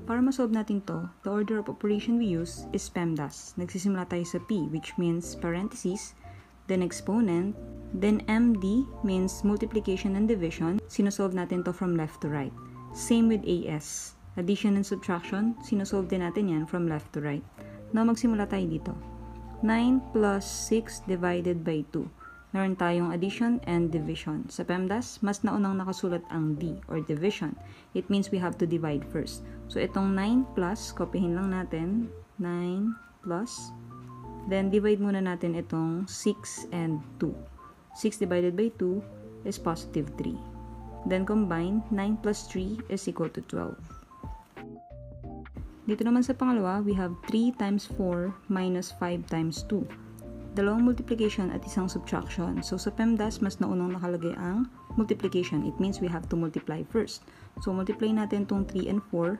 Para masolve natin to, the order of operation we use is PEMDAS. Nagsisimula tayo sa P, which means parentheses, then exponent, then MD means multiplication and division. Sinosolve natin to from left to right. Same with AS. Addition and subtraction, sinosolve din natin yan from left to right. Now, magsimula tayo dito. 9 plus 6 divided by 2. Meron tayong addition and division. Sa PEMDAS, mas naunang nakasulat ang D or division. It means we have to divide first. So, itong 9 plus, copyhin lang natin. 9 plus. Then, divide muna natin itong 6 and 2. 6 divided by 2 is positive 3. Then, combine, 9 plus 3 is equal to 12. Dito naman sa pangalawa, we have 3 times 4 minus 5 times 2. Dalawang multiplication at isang subtraction. So, sa PEMDAS, mas naunang nakalagay ang multiplication. It means we have to multiply first. So, multiply natin itong 3 and 4